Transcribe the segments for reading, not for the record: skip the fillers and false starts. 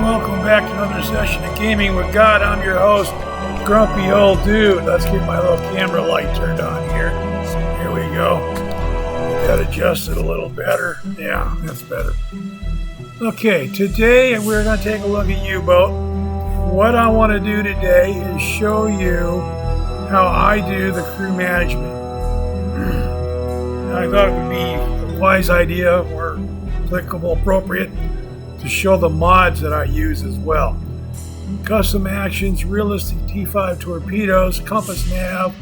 welcome back to another session of Gaming with God. I'm your host, Grumpy Old Dude. Let's get my little camera light turned on here. Here we go. Get that adjusted a little better. Yeah, that's better. Okay, today we're going to take a look at U-Boat. What I want to do today is show you how I do the crew management. I thought it would be a wise idea or applicable, appropriate, to show the mods that I use as well. Custom actions, realistic T5 torpedoes, compass nav,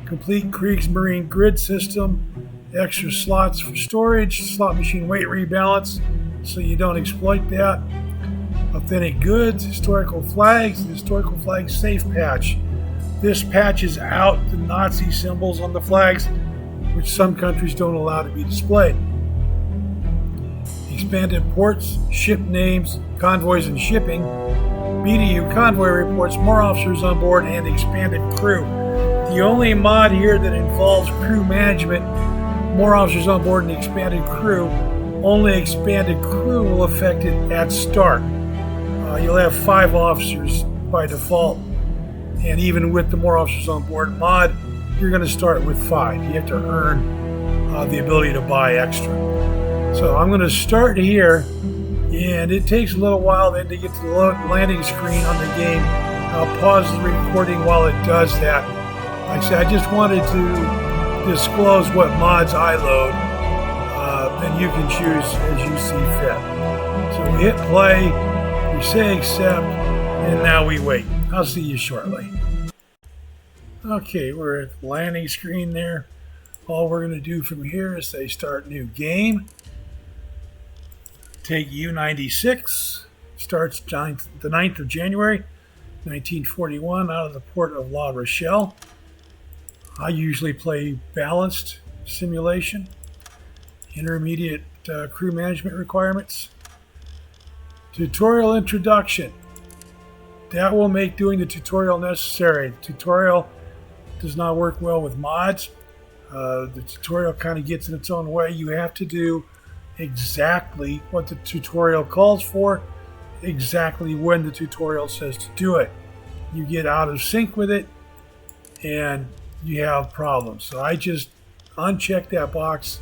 complete Kriegsmarine grid system, extra slots for storage, slot machine weight rebalance so you don't exploit that, authentic goods, historical flags, the historical flag safe patch. This patches out the Nazi symbols on the flags, which some countries don't allow to be displayed. Expanded ports, ship names, convoys and shipping, BDU convoy reports, more officers on board, and expanded crew. The only mod here that involves crew management, more officers on board, and expanded crew, only expanded crew will affect it at start. You'll have 5 officers by default, and even with the more officers on board mod, you're going to start with 5. You have to earn the ability to buy extra. So I'm going to start here, and it takes a little while then to get to the landing screen on the game. I'll pause the recording while it does that. Like I said, I just wanted to disclose what mods I load. Then you can choose as you see fit. So we hit play, we say accept, and now we wait. I'll see you shortly. Okay, we're at the landing screen there. All we're going to do from here is say start new game. Take U-96, starts the 9th of January, 1941, out of the port of La Rochelle. I usually play balanced simulation, intermediate crew management requirements. Tutorial introduction. That will make doing the tutorial necessary. The tutorial does not work well with mods. The tutorial kind of gets in its own way. You have to do exactly what the tutorial calls for, exactly when the tutorial says to do it. You get out of sync with it and you have problems. So I just uncheck that box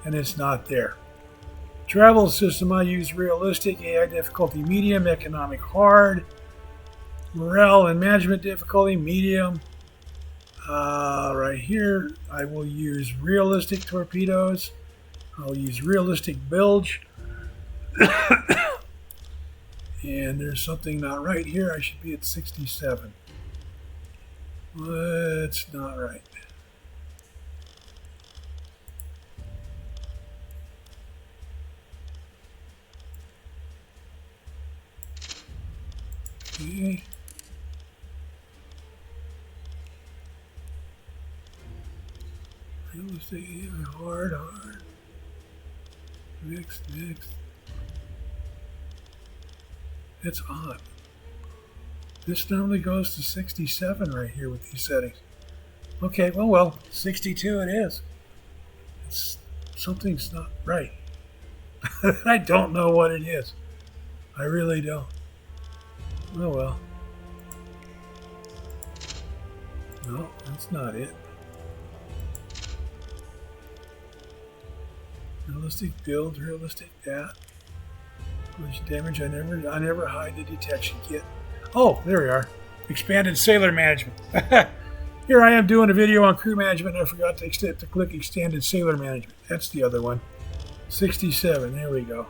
and it's not there. Travel system, I use realistic, AI difficulty medium, economic hard, morale and management difficulty medium. Right here I will use realistic torpedoes. I'll use realistic bilge. And there's something not right here. I should be at 67. That's not right. Okay. Realistic, hard. Next. That's odd. This normally goes to 67 right here with these settings. Okay, well, 62 it is. Something's not right. I don't know what it is. I really don't. Oh well. No, that's not it. Realistic build, realistic that. Which damage I never hide the detection kit. Oh, there we are. Expanded sailor management. Here I am doing a video on crew management and I forgot to click extended sailor management. That's the other one. 67, there we go.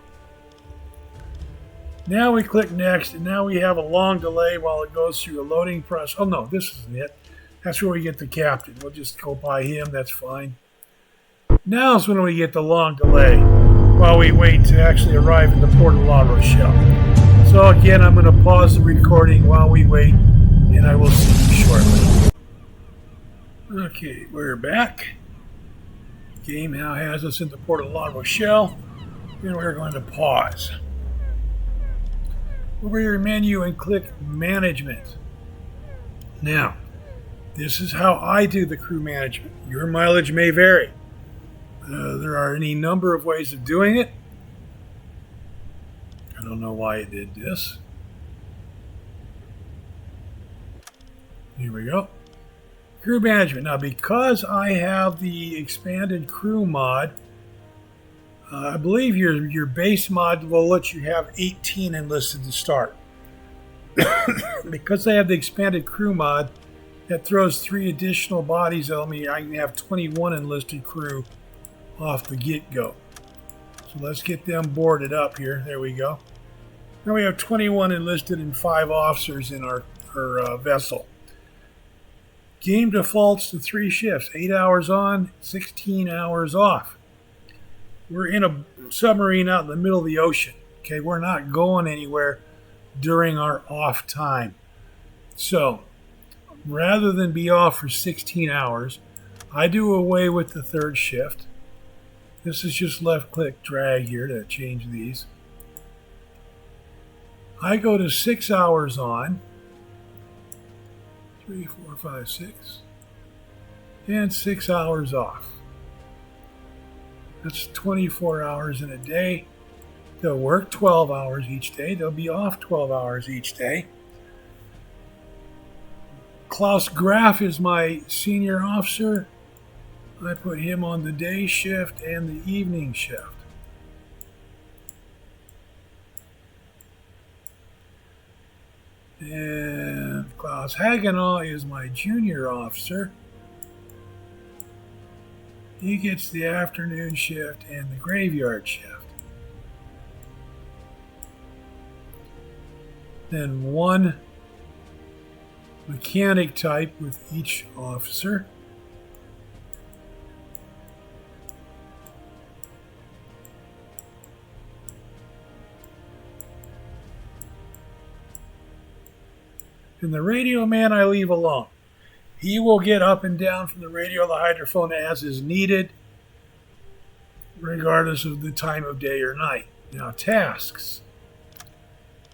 Now we click next and now we have a long delay while it goes through the loading process. Oh no, this isn't it. That's where we get the captain. We'll just go by him, that's fine. Now is when we get the long delay while we wait to actually arrive in the port of La Rochelle. So again, I'm going to pause the recording while we wait, and I will see you shortly. Okay, we're back. Game now has us in the port of La Rochelle, and we're going to pause. Over your menu and click Management. Now, this is how I do the crew management. Your mileage may vary. There are any number of ways of doing it. I don't know why it did this. Here we go. Crew management. Now, because I have the expanded crew mod, I believe your base mod will let you have 18 enlisted to start. Because I have the expanded crew mod, that throws 3 additional bodies at me. I can have 21 enlisted crew off the get-go. So let's get them boarded up here. There we go. Now we have 21 enlisted and 5 officers in our vessel. Game defaults to 3 shifts, 8 hours on, 16 hours off. We're in a submarine out in the middle of the ocean. Okay, we're not going anywhere during our off time. So rather than be off for 16 hours, I do away with the 3rd shift. This is just left click drag here to change these. I go to 6 hours on, 3, 4, 5, 6, and 6 hours off. That's 24 hours in a day. They'll work 12 hours each day. They'll be off 12 hours each day. Klaus Graf is my senior officer. I put him on the day shift and the evening shift. And Klaus Hagenau is my junior officer. He gets the afternoon shift and the graveyard shift. Then 1 mechanic type with each officer. And the radio man I leave alone. He will get up and down from the radio or the hydrophone as is needed, regardless of the time of day or night. Now, tasks.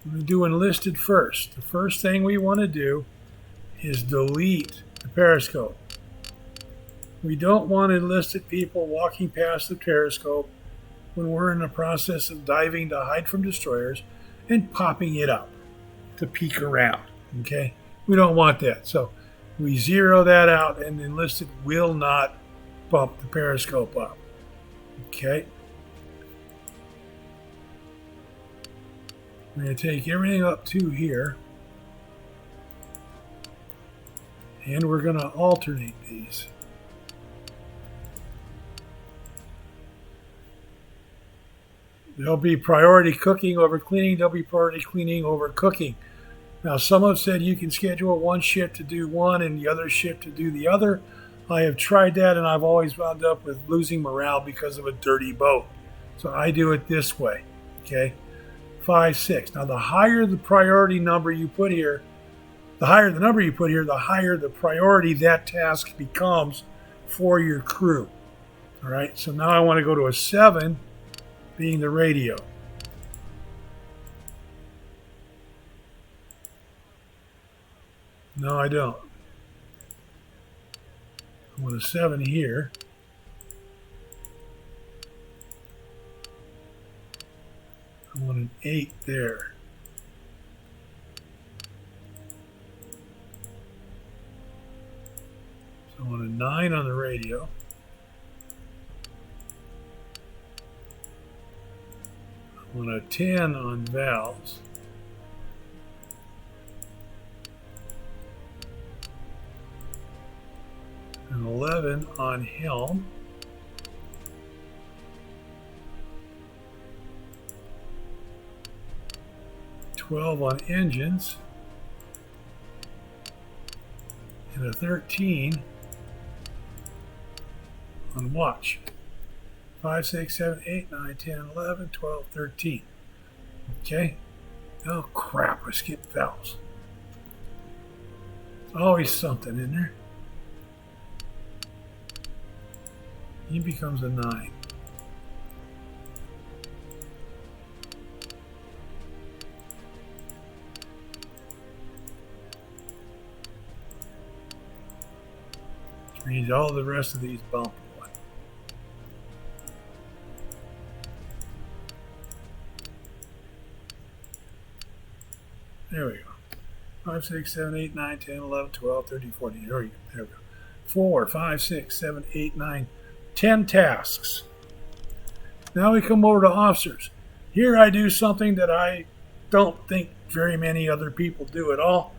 I'm going to do enlisted first. The first thing we want to do is delete the periscope. We don't want enlisted people walking past the periscope when we're in the process of diving to hide from destroyers and popping it up to peek around. Okay? We don't want that. So we zero that out, and enlisted will not bump the periscope up. Okay? We're going to take everything up to here, and we're going to alternate these. There'll be priority cooking over cleaning. There'll be priority cleaning over cooking. Now, some have said you can schedule one shift to do one and the other shift to do the other. I have tried that, and I've always wound up with losing morale because of a dirty boat. So I do it this way. Okay? 5, 6. Now, the higher the priority number you put here, the higher the number you put here, the higher the priority that task becomes for your crew. All right? So now I want to go to a 7, being the radio. No, I don't. I want a 7 here. I want an 8 there. So I want a 9 on the radio. I want a 10 on valves. An 11 on helm. $12 on engines, and a 13 on watch. 5, 6, 7, 8, 9, 10, 11, 12, 13. Okay? Oh crap, I skipped valves. There's always something in there. He becomes a 9. Which means all the rest of these bump one. There we go. 5, 6, 7, 8, 9, 10, 11, 12, 13, 14. There we go. 4, 5, 6, 7, 8, 9, 10 tasks. Now we come over to officers. Here I do something that I don't think very many other people do at all.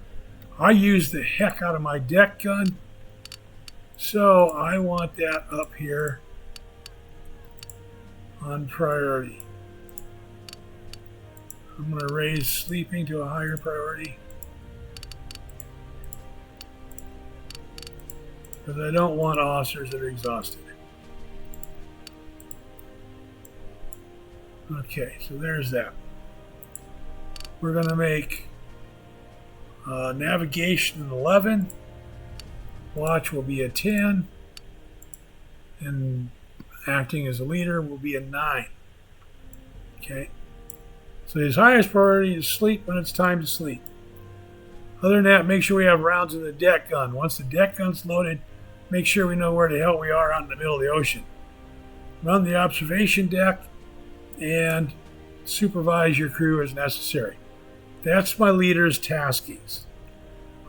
I use the heck out of my deck gun. So I want that up here on priority. I'm going to raise sleeping to a higher priority, because I don't want officers that are exhausted. Okay, so there's that. We're going to make navigation an 11. Watch will be a 10. And acting as a leader will be a 9. Okay. So his highest priority is sleep when it's time to sleep. Other than that, make sure we have rounds in the deck gun. Once the deck gun's loaded, make sure we know where the hell we are out in the middle of the ocean. Run the observation deck and supervise your crew as necessary. That's my leader's taskings.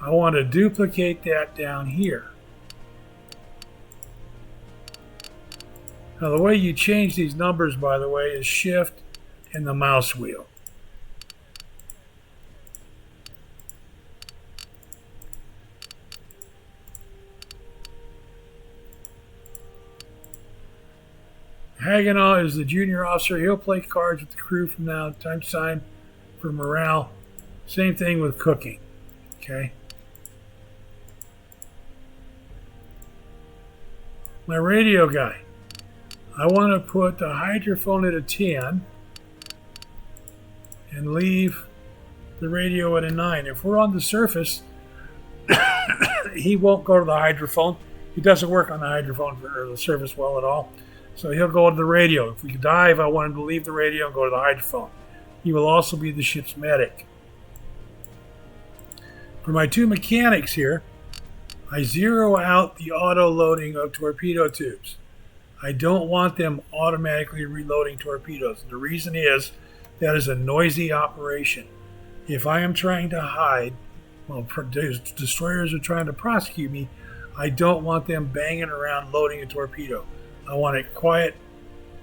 I want to duplicate that down here. Now the way you change these numbers, by the way, is shift and the mouse wheel. Hagenau is the junior officer. He'll play cards with the crew from now time to time for morale. Same thing with cooking. Okay. My radio guy. I want to put the hydrophone at a 10 and leave the radio at a 9. If we're on the surface, he won't go to the hydrophone. He doesn't work on the hydrophone or the surface well at all. So he'll go to the radio. If we dive, I want him to leave the radio and go to the hydrophone. He will also be the ship's medic. For my 2 mechanics here, I zero out the auto loading of torpedo tubes. I don't want them automatically reloading torpedoes. The reason is that is a noisy operation. If I am trying to hide, well, destroyers are trying to prosecute me, I don't want them banging around loading a torpedo. I want it quiet,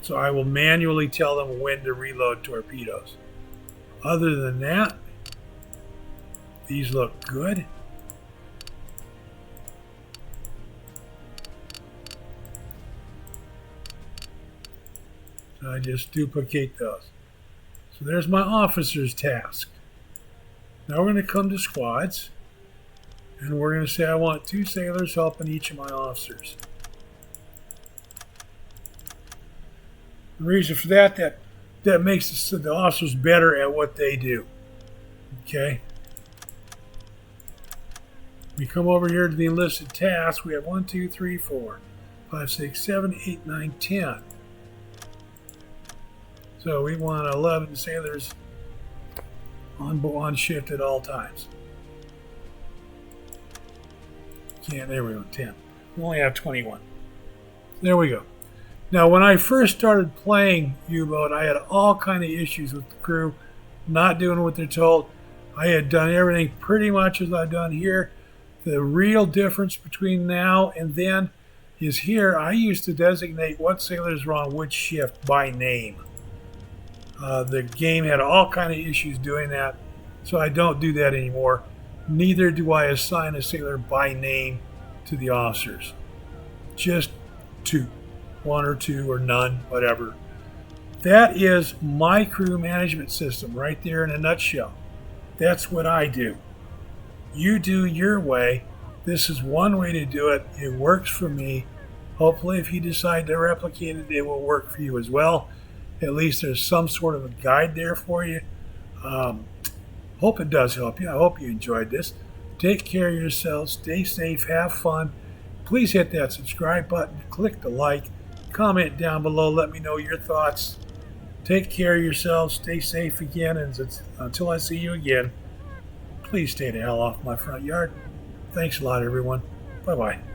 so I will manually tell them when to reload torpedoes. Other than that, these look good. So I just duplicate those. So there's my officer's task. Now we're going to come to squads, and we're going to say I want 2 sailors helping each of my officers. The reason for that makes the officers better at what they do. Okay? We come over here to the enlisted tasks. We have 1, 2, 3, 4, 5, 6, 7, 8, 9, 10. So we want 11 sailors on shift at all times. There we go, 10. We only have 21. There we go. Now, when I first started playing U-Boat, I had all kind of issues with the crew, not doing what they're told. I had done everything pretty much as I've done here. The real difference between now and then is here, I used to designate what sailors were on which shift by name. The game had all kind of issues doing that, so I don't do that anymore. Neither do I assign a sailor by name to the officers. Just 2. 1 or 2 or none, whatever. That is my crew management system right there in a nutshell. That's what I do. You do your way. This is one way to do it. It works for me. Hopefully, if you decide to replicate it, it will work for you as well. At least there's some sort of a guide there for you. Hope it does help you. I hope you enjoyed this. Take care of yourselves. Stay safe. Have fun. Please hit that subscribe button. Click the like. Comment down below. Let me know your thoughts. Take care of yourselves. Stay safe again. And until I see you again, please stay the hell off my front yard. Thanks a lot, everyone. Bye-bye.